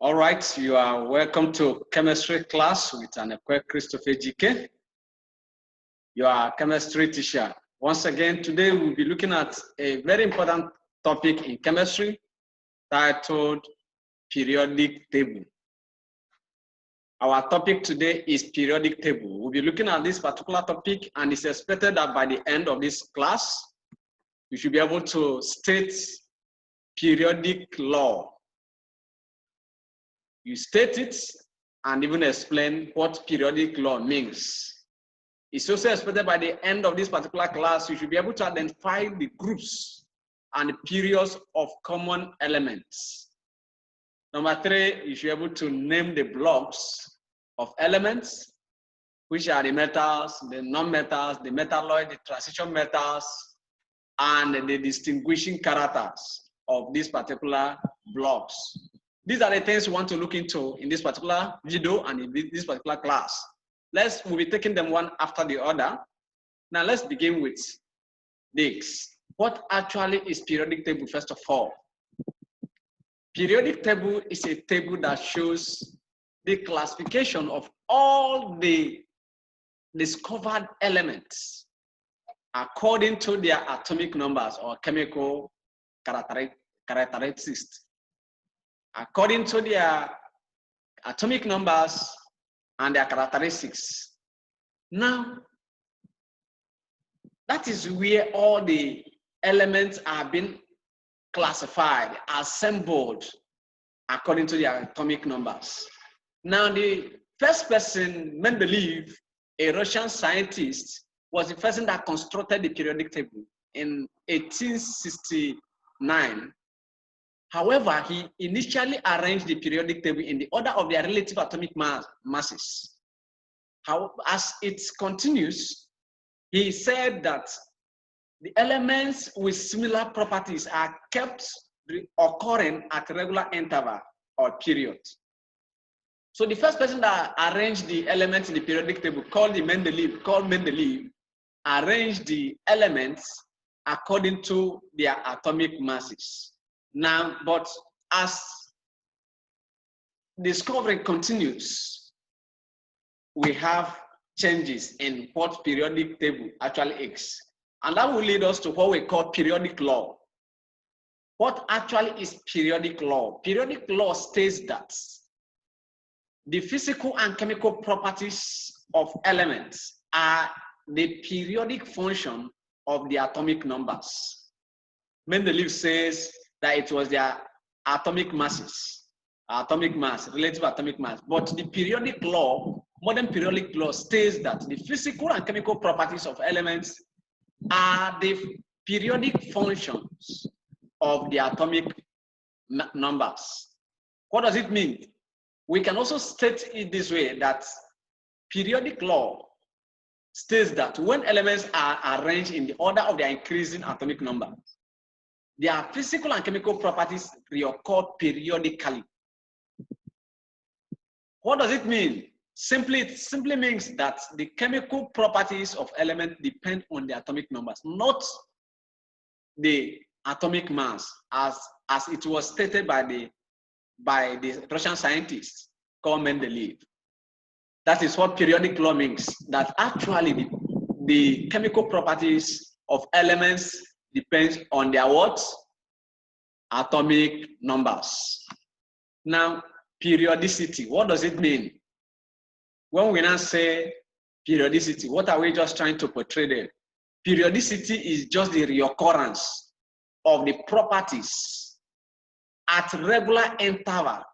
All right, you are welcome to chemistry class with Anekwe Christopher GK, your chemistry teacher. Once again, today we'll be looking at a very important topic in chemistry titled periodic table. Our topic today is periodic table. We'll be looking at this particular topic, and it's expected that by the end of this class, you should be able to state periodic law. You state it and even explain what periodic law means. It's also expected by the end of this particular class, you should be able to identify the groups and the periods of common elements. Number 3, you should be able to name the blocks of elements, which are the metals, the non-metals, the metalloids, the transition metals, and the distinguishing characters of these particular blocks. These are the things we want to look into in this particular video and in this particular class. We'll be taking them one after the other. Now let's begin with this. What actually is periodic table, first of all? Periodic table is a table that shows the classification of all the discovered elements according to their atomic numbers or chemical characteristics. According to their atomic numbers and their characteristics. Now, that is where all the elements are being classified, assembled according to their atomic numbers. Now, the first person, Mendeleev, a Russian scientist, was the person that constructed the periodic table in 1869. However, he initially arranged the periodic table in the order of their relative atomic masses. As it continues, he said that the elements with similar properties are kept occurring at regular interval or period. So the first person that arranged the elements in the periodic table, called Mendeleev, arranged the elements according to their atomic masses. Now, but as discovery continues, we have changes in what periodic table actually is. And that will lead us to what we call periodic law. What actually is periodic law? Periodic law states that the physical and chemical properties of elements are the periodic function of the atomic numbers. Mendeleev says that it was their atomic masses, relative atomic mass. But the periodic law, modern periodic law, states that the physical and chemical properties of elements are the periodic functions of the atomic numbers. What does it mean? We can also state it this way, that periodic law states that when elements are arranged in the order of their increasing atomic numbers, their physical and chemical properties reoccur periodically. What does it mean? It simply means that the chemical properties of elements depend on the atomic numbers, not the atomic mass, as it was stated by the Russian scientist called Mendeleev. That is what periodic law means, that actually the chemical properties of elements depends on their what? Atomic numbers. Now, periodicity, what does it mean? When we now say periodicity, what are we just trying to portray there? Periodicity is just the reoccurrence of the properties at regular intervals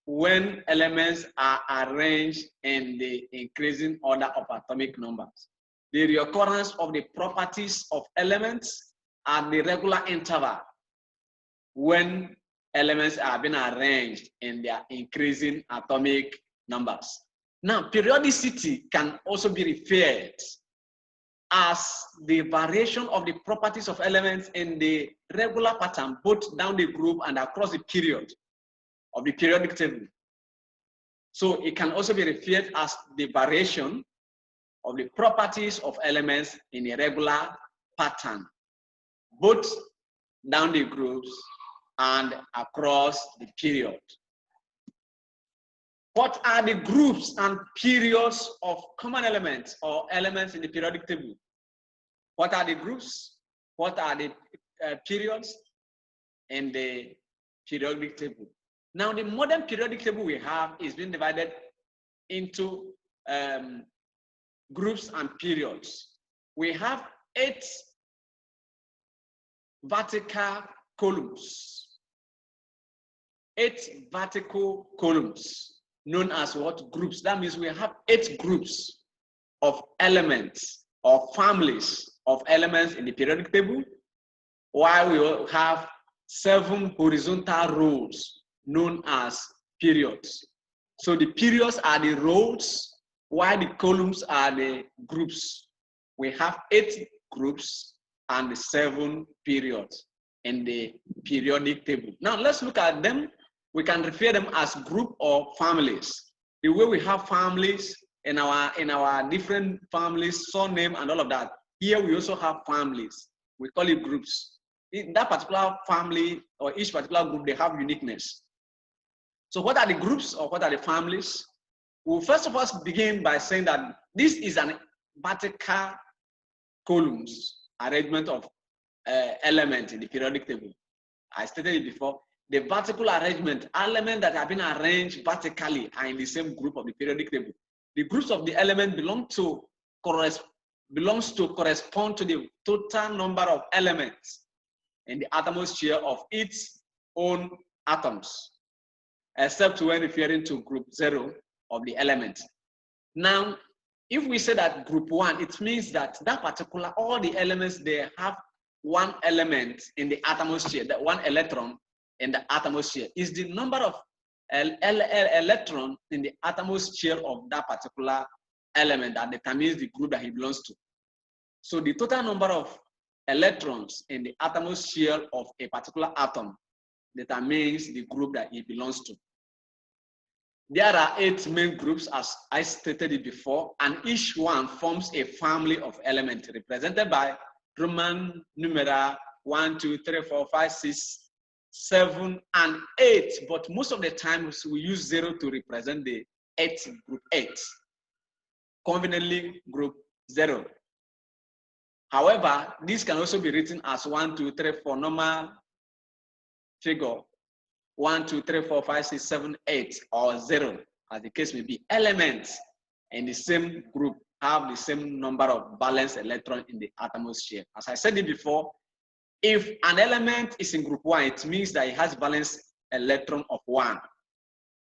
when elements are arranged in the increasing order of atomic numbers. The reoccurrence of the properties of elements at the regular interval when elements are being arranged in their increasing atomic numbers. Now, periodicity can also be referred as the variation of the properties of elements in the regular pattern, both down the group and across the period of the periodic table. So it can also be referred as the variation of the properties of elements in a regular pattern, both down the groups and across the period. What are the groups and periods of common elements or elements in the periodic table? What are the groups? What are the periods in the periodic table? Now, the modern periodic table we have is being divided into groups and periods. We have 8 vertical columns. 8 vertical columns known as what? Groups. That means we have 8 groups of elements or families of elements in the periodic table, while we will have 7 horizontal rows known as periods. So the periods are the rows, while the columns are the groups. We have 8 groups and 7 periods in the periodic table. Now let's look at them. We can refer them as group or families. The way we have families in our different families, surname and all of that. Here we also have families. We call it groups. In that particular family or each particular group, they have uniqueness. So what are the groups or what are the families? We'll first of all begin by saying that this is an vertical columns arrangement of elements in the periodic table. I stated it before. The vertical arrangement, elements that have been arranged vertically are in the same group of the periodic table. The groups of the element belongs to correspond to the total number of elements in the atmosphere of its own atoms, except when referring to group 0 of the element. Now, if we say that group 1, it means that all the elements, they have one element in the atmosphere, that one electron in the atmosphere is the number of electrons in the atmosphere of that particular element that determines the group that he belongs to. So the total number of electrons in the atmosphere of a particular atom determines the group that he belongs to. There are 8 main groups, as I stated it before, and each one forms a family of elements represented by Roman numeral 1, 2, 3, 4, 5, 6, 7, and 8. But most of the times we use 0 to represent the 8, group 8. Conveniently, group 0. However, this can also be written as 1, 2, 3, 4, normal figure. 1, 2, 3, 4, 5, 6, 7, 8, or 0, as the case may be. Elements in the same group have the same number of valence electrons in the atmosphere. As I said it before, if an element is in group 1, it means that it has valence electron of 1.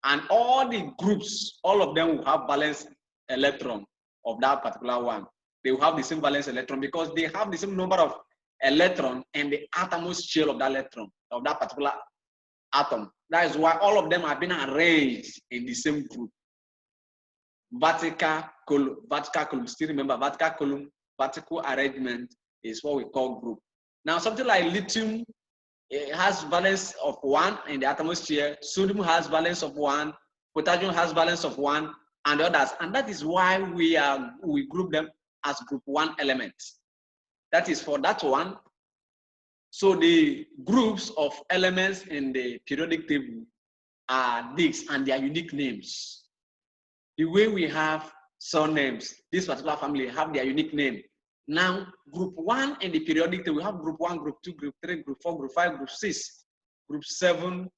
And all the groups, all of them will have valence electron of that particular one. They will have the same valence electron because they have the same number of electrons in the atmosphere of that electron, of that particular atom. That is why all of them have been arranged in the same group. Vertical column, still remember vertical column, vertical arrangement is what we call group. Now something like lithium, it has valence of 1 in the atmosphere, sodium has valence of 1, potassium has valence of 1, and others. And that is why we group them as group 1 elements. That is for that one. So the groups of elements in the periodic table are these, and their unique names. The way we have surnames, this particular family have their unique name. Now, group 1 in the periodic table, we have group 1, group 2, group 3, group 4, group 5, group 6, group 7,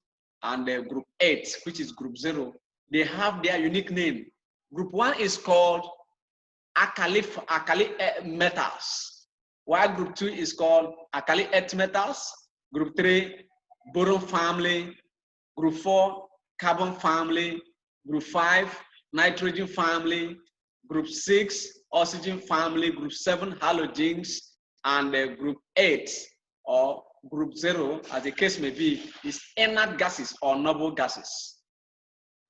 and group 8, which is group 0. They have their unique name. Group 1 is called alkali metals, while group 2 is called alkali earth metals, group 3, boron family, group 4, carbon family, group 5, nitrogen family, group 6, oxygen family, group 7, halogens, and group 8, or group 0, as the case may be, is inert gases or noble gases.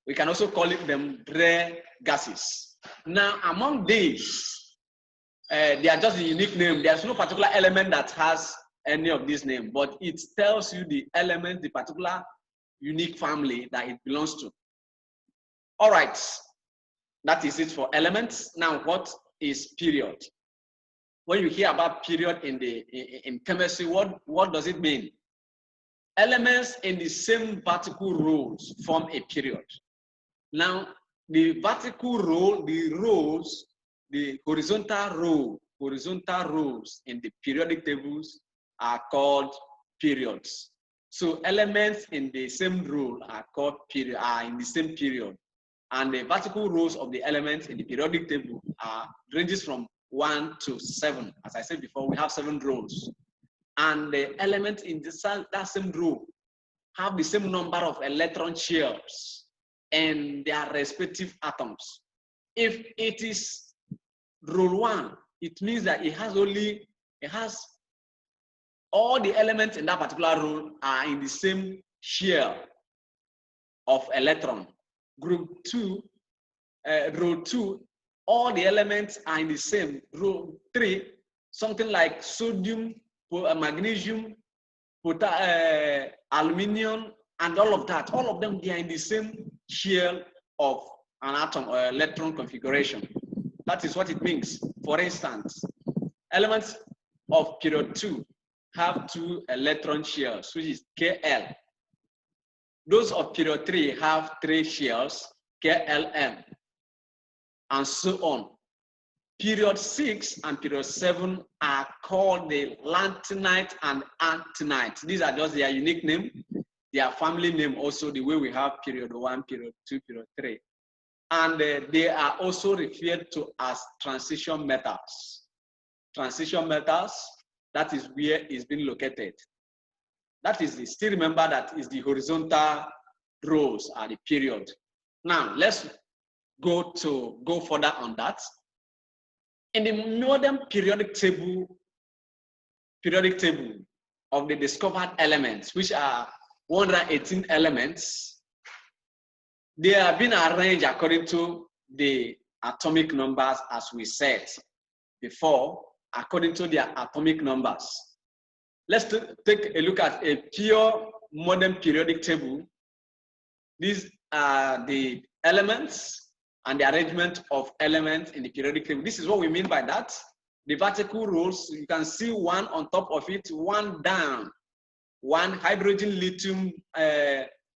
We can also call them rare gases. Now, among these, they are just a unique name. There's no particular element that has any of these names, but it tells you the element, the particular unique family that it belongs to. All right, that is it for elements. Now, what is period? When you hear about period in chemistry, what does it mean? Elements in the same vertical rows form a period. Now, the vertical row, the horizontal rows in the periodic tables are called periods. So elements in the same row are called in the same period. And the vertical rows of the elements in the periodic table ranges from 1 to 7. As I said before, we have 7 rows. And the elements in that same row have the same number of electron shares and their respective atoms. If it is row 1, it means that it has all the elements in that particular row are in the same share of electron. Group 2, row 2, all the elements are in the same. Row 3, something like sodium, magnesium, aluminum, and all of that. All of them, they are in the same shell of an atom or electron configuration. That is what it means. For instance, elements of period 2 have 2 electron shells, which is Kl. Those of period 3 have 3 shells, KLM, and so on. Period 6 and period 7 are called the lanthanide and actinide. These are just their unique name, their family name also, the way we have period 1, period 2, period 3. And they are also referred to as transition metals. Transition metals, that is where it's been located. That is still remember that is the horizontal rows are the period. Now let's go further on that. In the modern periodic table of the discovered elements, which are 118 elements, they have been arranged according to the atomic numbers, as we said before, according to their atomic numbers. Let's take a look at a pure modern periodic table. These are the elements and the arrangement of elements in the periodic table. This is what we mean by that. The vertical rows, you can see one on top of it, one down. One hydrogen, lithium,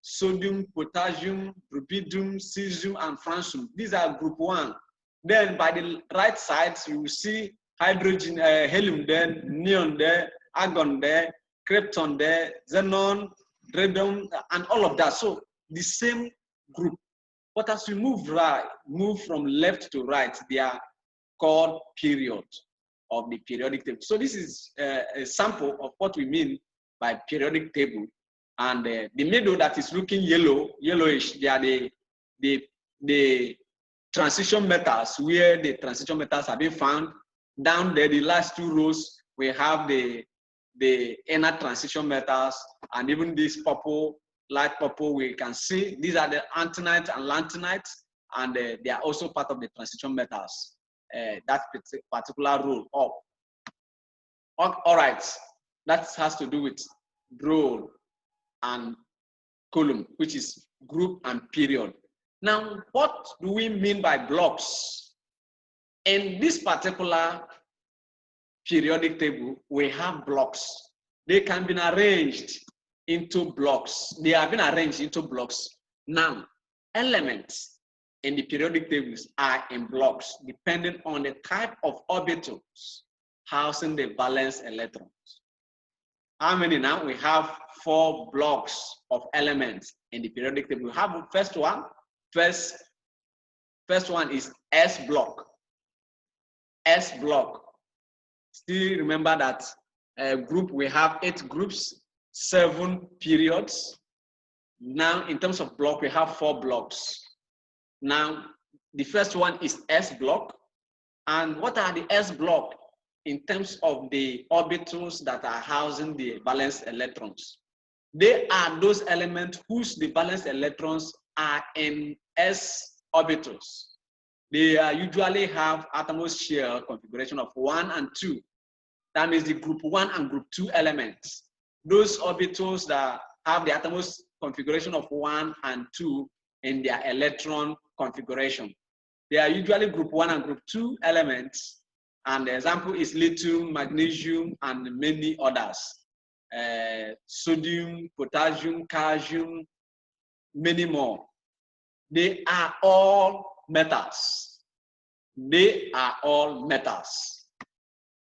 sodium, potassium, rubidium, cesium, and francium. These are group 1. Then by the right side, you will see hydrogen, helium there, neon there, argon there, krypton there, xenon, radium, and all of that. So the same group. But as we move from left to right, they are called period of the periodic table. So this is a sample of what we mean by periodic table. And the middle that is looking yellowish, they are the transition metals, where the transition metals have been found. Down there, the last 2 rows, we have the inner transition metals, and even this purple, light purple, we can see these are the actinides and lanthanides, and they are also part of the transition metals. That particular rule up. All right, that has to do with row and column, which is group and period. Now, what do we mean by blocks? In this particular periodic table, we have blocks. They can be arranged into blocks. They have been arranged into blocks. Now, elements in the periodic tables are in blocks, depending on the type of orbitals housing the valence electrons. How many now? We have 4 blocks of elements in the periodic table. We have the first one. First one is S block. S block. Still remember that group, we have 8 groups, 7 periods. Now, in terms of block, we have 4 blocks. Now, the first one is S block. And what are the S block in terms of the orbitals that are housing the valence electrons? They are those elements whose the valence electrons are in S orbitals. They usually have atomos shell configuration of 1 and 2. That means the group 1 and group 2 elements. Those orbitals that have the atomos configuration of 1 and 2 in their electron configuration. They are usually group 1 and group 2 elements. And the example is lithium, magnesium, and many others. Sodium, potassium, calcium, many more. They are all metals. They are all metals.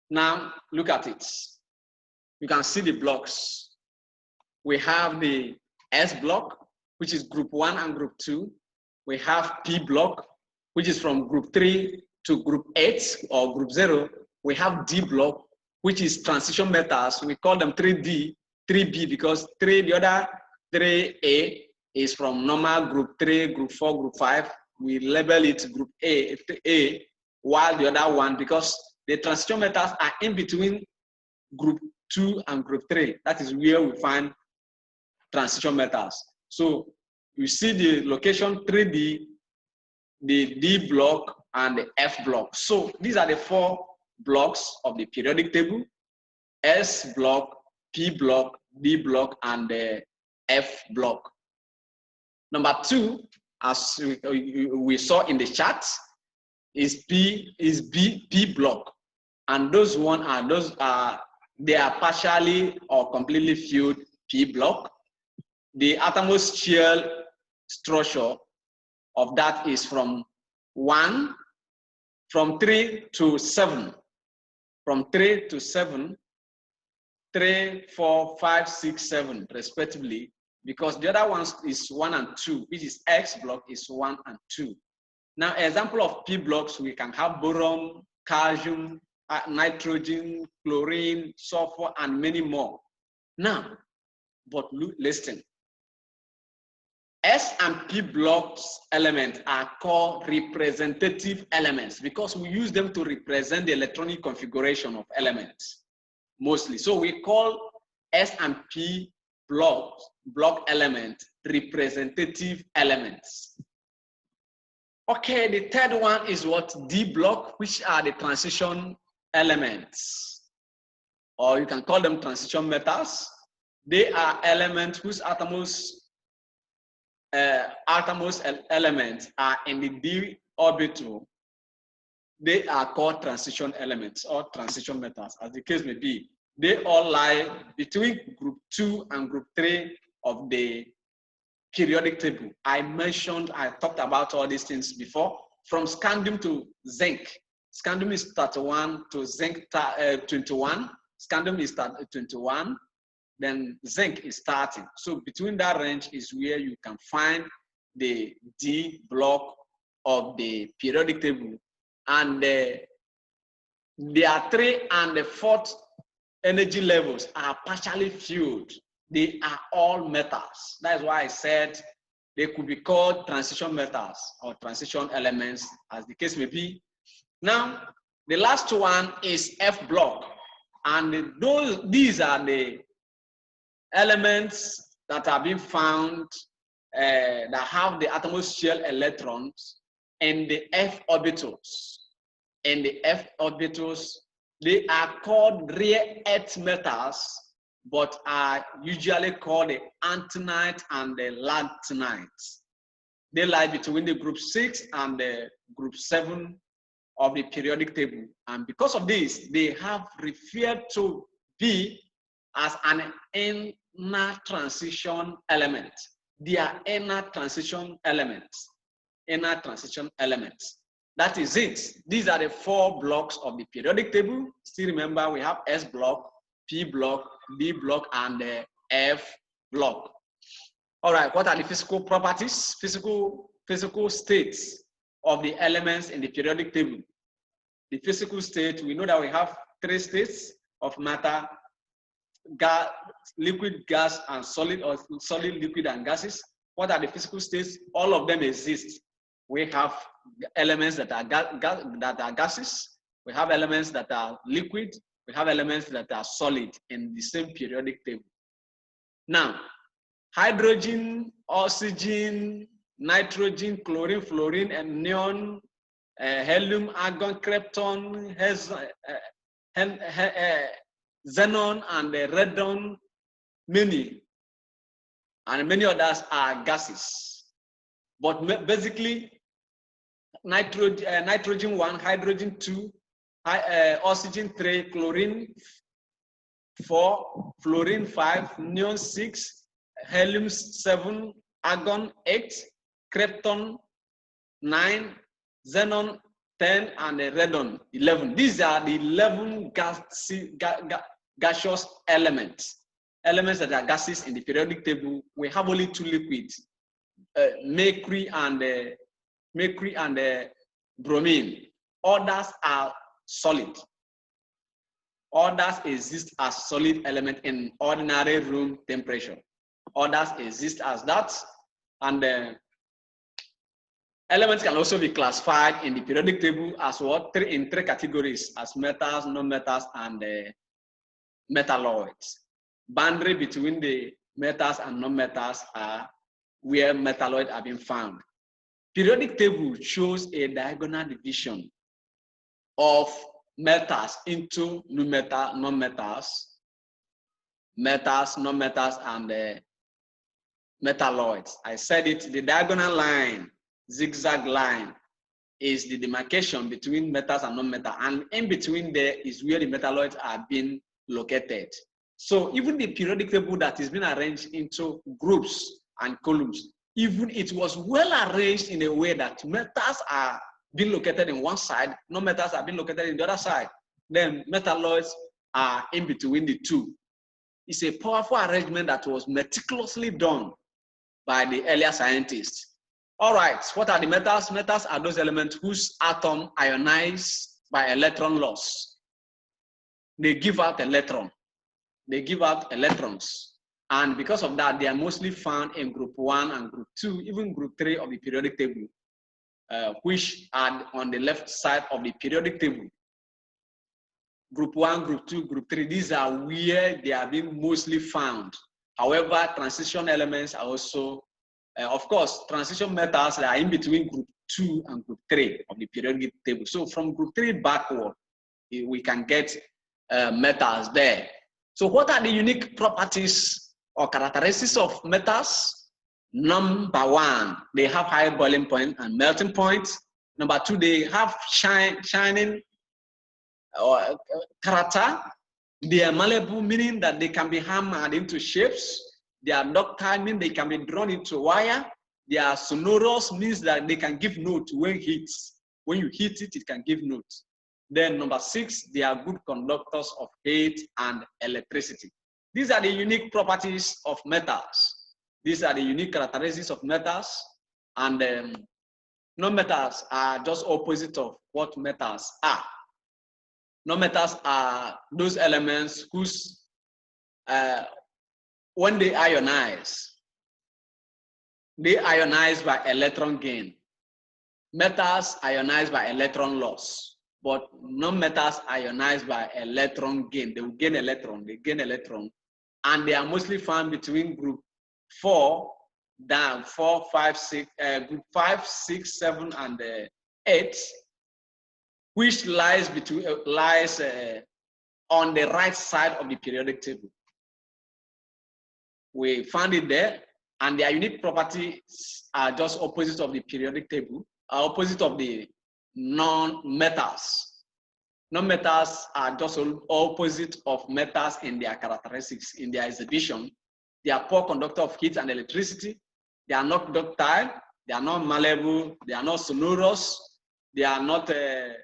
Now, look at it. You can see the blocks. We have the S block, which is group 1 and group 2. We have P block, which is from group 3 to group 8 or group 0. We have D block, which is transition metals. We call them 3D, 3B, because the other 3A is from normal group 3, group 4, group 5. We label it group A, while the other one, because the transition metals are in between group 2 and group 3. That is where we find transition metals. So you see the location 3D, the D block, and the F block. So these are the 4 blocks of the periodic table: S block, P block, D block, and the F block. Number 2, as we saw in the chart, is B block, and they are partially or completely filled P block. The outermost shell structure of that is from 3 to 7. From 3 to 7, 3, 4, 5, 6, 7, respectively, because the other one is 1 and 2, which is X block is 1 and 2. Now, example of P blocks, we can have boron, calcium, nitrogen, chlorine, sulfur, and many more. Now, but listen. S and P blocks elements are called representative elements because we use them to represent the electronic configuration of elements mostly. So we call S and P block element representative elements. Okay, the third one is what? D block, which are the transition elements, or you can call them transition metals. They are elements whose outermost elements are in the D orbital. They are called transition elements or transition metals, as the case may be. They all lie between group 2 and group 3 of the periodic table. I talked about all these things before. From scandium to zinc. Scandium is 31 to zinc 21. Scandium is 21. Then zinc is 30. So between that range is where you can find the D block of the periodic table. And the 3 and the 4th energy levels are partially filled. They are all metals. That's why I said they could be called transition metals or transition elements, as the case may be. Now, the last one is F block. And these are the elements that are being found that have the outermost shell electrons in the f orbitals. In the f orbitals, they are called rare earth metals, but are usually called the antinite and the lanthanites. They lie between the group 6 and the group 7 of the periodic table. And because of this, they have referred to be as an inner transition element. They are inner transition elements. Inner transition elements. That is it. These are the 4 blocks of the periodic table. Still remember, we have S block, P block, D block, and the F block. All right, what are the physical properties, physical states of the elements in the periodic table? The physical state, we know that we have 3 states of matter: gas, liquid, gas, and solid, or solid, liquid, and gases. What are the physical states? All of them exist. We have elements that are gases. We have elements that are liquid. We have elements that are solid in the same periodic table. Now, hydrogen, oxygen, nitrogen, chlorine, fluorine, and neon, helium, argon, krypton, xenon, and radon, many others are gases. But basically, nitrogen 1, hydrogen 2, oxygen 3, chlorine 4, fluorine 5, neon 6, helium 7, argon 8, krypton 9, xenon 10, and radon 11. These are the 11 gaseous elements that are gases in the periodic table. We have only 2 liquids, mercury and bromine. Others are solid. Others exist as solid element in ordinary room temperature. Others exist as that, and elements can also be classified in the periodic table as what? In three categories: as metals, non-metals, and metalloids. Boundary between the metals and non-metals are where metalloids are being found. Periodic table shows a diagonal division of metals into non-metals, metals, non-metals, and metalloids. I said it, the diagonal line, zigzag line, is the demarcation between metals and non-metals, and in between there is where the metalloids are being located. So even the periodic table that is being arranged into groups and columns, even it was well arranged in a way that metals are being located in one side, non-metals are being located in the other side. Then metalloids are in between the two. It's a powerful arrangement that was meticulously done by the earlier scientists. All right, what are the metals? Metals are those elements whose atom ionize by electron loss. They give out electron. They give out electrons. And because of that, they are mostly found in group 1 and group 2, even group 3 of the periodic table, which are on the left side of the periodic table. Group 1, group 2, group 3, these are where they are being mostly found. However, transition elements are also, of course, transition metals that are in between group 2 and group 3 of the periodic table. So from group 3 backward, we can get metals there. So what are the unique properties or characteristics of metals? Number 1, they have high boiling point and melting point. Number 2, they have shining character. They are malleable, meaning that they can be hammered into shapes. They are ductile, meaning they can be drawn into wire. They are sonorous, means that they can give note when hit. When you hit it, it can give note. Then number 6, they are good conductors of heat and electricity. These are the unique properties of metals. These are the unique characteristics of metals. And non-metals are just opposite of what metals are. Non-metals are those elements whose, when they ionize by electron gain. Metals ionize by electron loss, but non-metals ionize by electron gain. They will gain electron, and they are mostly found between group 4, down 4, 5, 6, group 5, 6, 7, and 8, which lies between on the right side of the periodic table. We found it there, and their unique properties are just opposite of the periodic table, opposite of the non-metals. Non-metals are just opposite of metals in their characteristics, in their exhibition. They are poor conductor of heat and electricity. They are not ductile. They are not malleable. They are not sonorous. They are not. They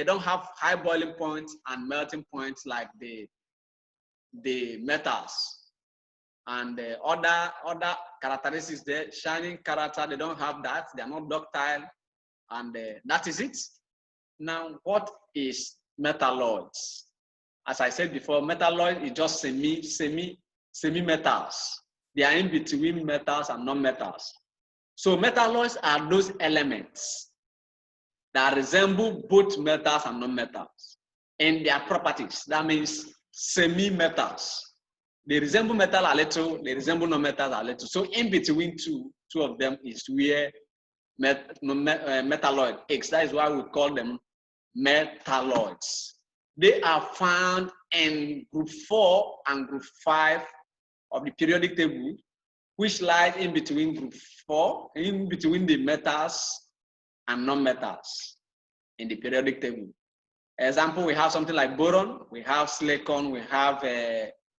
don't have high boiling points and melting points like the metals. And other characteristics there, shining character, they don't have that. They are not ductile, and that is it. Now, what is metalloids? As I said before, metalloid is just semi-metals. They are in between metals and non-metals. So metalloids are those elements that resemble both metals and non-metals in their properties. That means semi-metals. They resemble metal a little, they resemble non-metal a little. So in between two of them is where metalloid is. That is why we call them metalloids. They are found in group 4 and group 5 of the periodic table, which lies in between group 4, in between the metals and non-metals in the periodic table. Example, we have something like boron, we have silicon, we have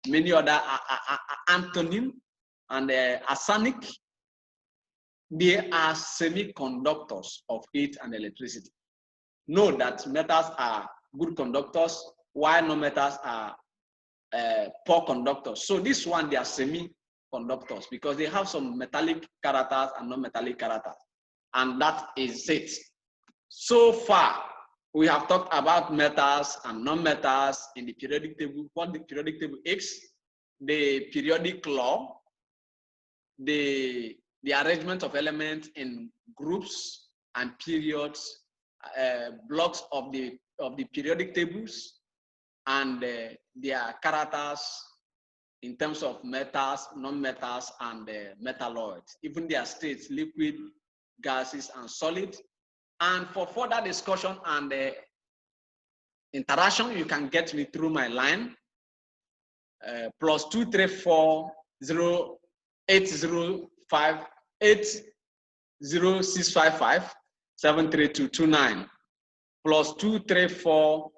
many other antimony and arsenic. they are semiconductors of heat and electricity. Know that metals are good conductors, while non-metals are poor conductors. So this one, they are semiconductors because they have some metallic characters and non-metallic characters. And that is it. So far, we have talked about metals and non-metals in the periodic table, what the periodic table is, the periodic law, the arrangement of elements in groups and periods, blocks of the periodic tables, and their characters in terms of metals, non-metals, and metalloids, even their states, liquid, gases, and solid. And for further discussion and interaction, you can get me through my line, +234 0805 80655 73229, +234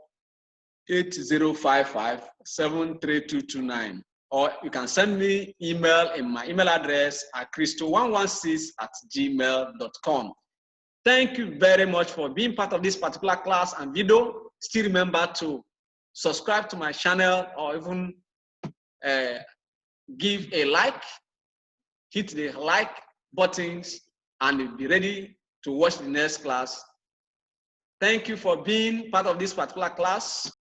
8055 73229. Or you can send me email in my email address at christo116@gmail.com. Thank you very much for being part of this particular class and video. Still remember to subscribe to my channel or even give a like, hit the like buttons, and be ready to watch the next class. Thank you for being part of this particular class.